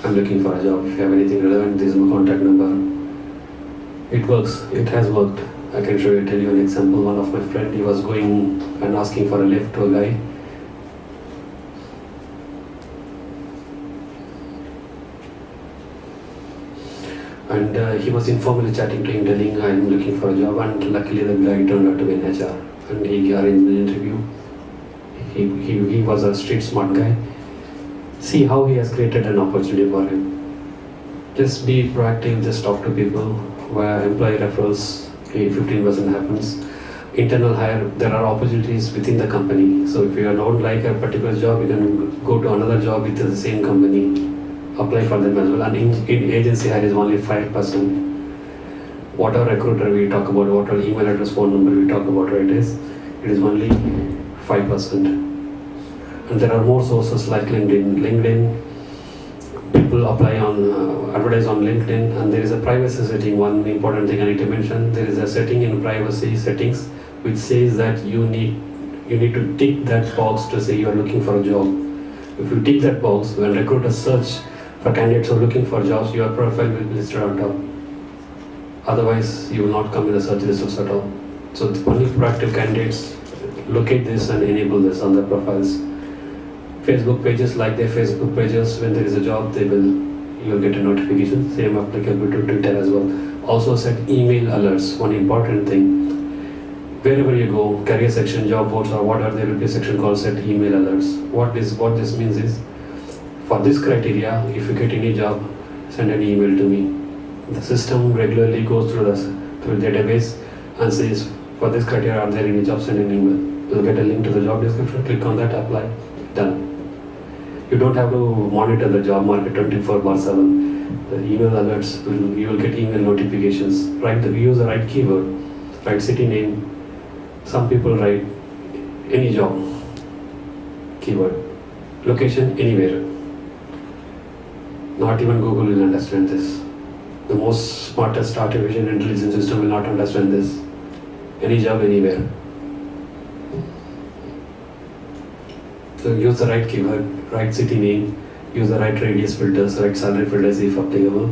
I'm looking for a job. If you have anything relevant, this is my contact number. It works. It has worked. I can tell you an example. One of my friend, he was going and asking for a lift to a guy. And he was informally chatting to him, telling I'm looking for a job. And luckily, the guy turned out to be an HR, and he arranged an interview. He was a street smart guy. See how he has created an opportunity for him. Just be proactive, just talk to people via employee referrals, 15% happens. Internal hire, there are opportunities within the company. So if you don't like a particular job, you can go to another job within the same company, apply for them as well. And in agency hire is only 5%. Whatever recruiter we talk about, whatever email address, phone number we talk about, right, it is only 5%. And there are more sources like LinkedIn, people apply on, advertise on LinkedIn, and there is a privacy setting. One important thing I need to mention, there is a setting in privacy settings which says that you need to tick that box to say you are looking for a job. If you tick that box, when recruiters search for candidates who are looking for jobs, your profile will be listed on top. Otherwise, you will not come in the search results at all. So only proactive candidates locate this and enable this on their profiles. Facebook pages, like their Facebook pages, when there is a job, you'll get a notification. Same applicable to Twitter as well. Also set email alerts. One important thing, wherever you go, career section, job boards, or whatever, there will be a section called set email alerts. What this means is, for this criteria, if you get any job, send an email to me. The system regularly goes through the database and says, for this criteria, are there any jobs, send an email. You'll get a link to the job description, click on that, apply, done. You don't have to monitor the job market 24/7. The email alerts, you will get email notifications. Use the right keyword, write city name. Some people write any job, keyword, location, anywhere. Not even Google will understand this. The most smartest artificial intelligence system will not understand this. Any job, anywhere. So use the right keyword, right city name, use the right radius filters, right salary filters if applicable.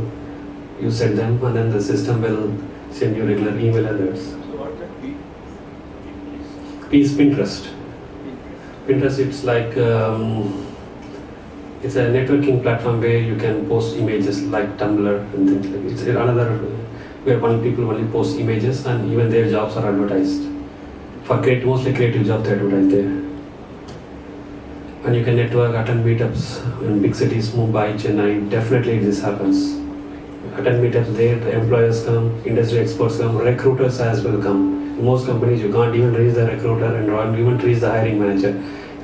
You set them, and then the system will send you regular email alerts. So what's that P? P is Pinterest. Pinterest, it's like it's a networking platform where you can post images like Tumblr and things like that. It's another where people only post images, and even their jobs are advertised. For mostly creative jobs, they advertise there. And you can network, attend meetups in big cities, Mumbai, Chennai. Definitely this happens. Attend meetups there, the employers come, industry experts come, recruiters as well come. In most companies, you can't even reach the recruiter and not even reach the hiring manager.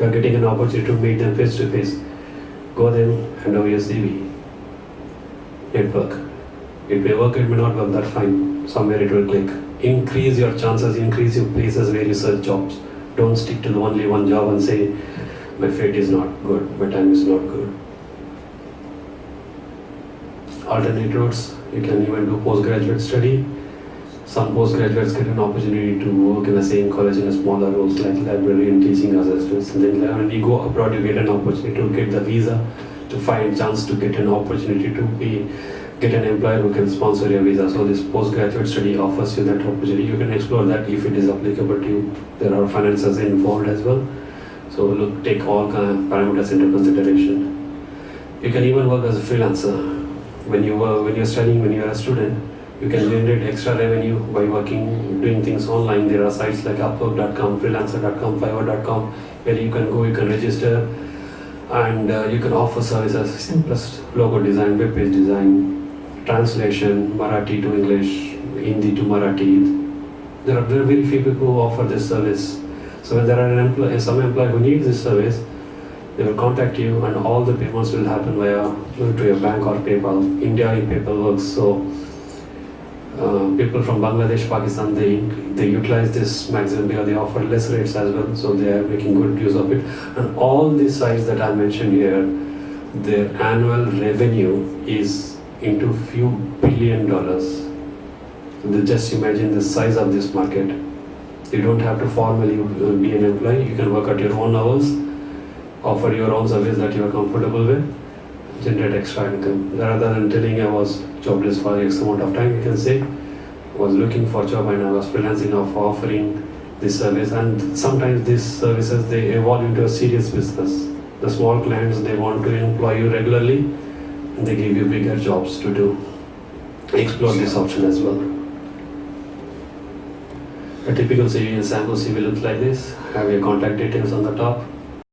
You are getting an opportunity to meet them face to face. Go there, hand over your CV. Network. It may work, it may not work, that's fine. Somewhere it will click. Increase your chances, increase your places where you search jobs. Don't stick to the only one job and say, my fate is not good, my time is not good. Alternate routes, you can even do postgraduate study. Some postgraduates get an opportunity to work in the same college in a smaller roles like librarian, teaching assistants. And then when you go abroad, you get an opportunity to get the visa, to find chance to get an opportunity to get an employer who can sponsor your visa. So this postgraduate study offers you that opportunity. You can explore that if it is applicable to you. There are finances involved as well. So look, take all kind of parameters into consideration. You can even work as a freelancer. When you're studying, when you're a student, you can generate extra revenue by doing things online. There are sites like Upwork.com, Freelancer.com, Fiverr.com, where you can go, you can register, and you can offer services, simplest logo design, web page design, translation, Marathi to English, Hindi to Marathi. There are very few people who offer this service. So when there are some employee who needs this service, they will contact you, and all the payments will happen to your bank or PayPal. India in PayPal works, so people from Bangladesh, Pakistan, they utilize this maximum because they offer less rates as well, so they are making good use of it. And all these sites that I mentioned here, their annual revenue is into few $billion. Just imagine the size of this market. You don't have to formally be an employee. You can work at your own hours, offer your own service that you are comfortable with, generate extra income. Rather than telling I was jobless for X amount of time, you can say I was looking for a job and I was freelancing of offering this service. And sometimes these services, they evolve into a serious business. The small clients, they want to employ you regularly and they give you bigger jobs to do. Explore this option as well. A typical CV and sample CV looks like this. Have your contact details on the top.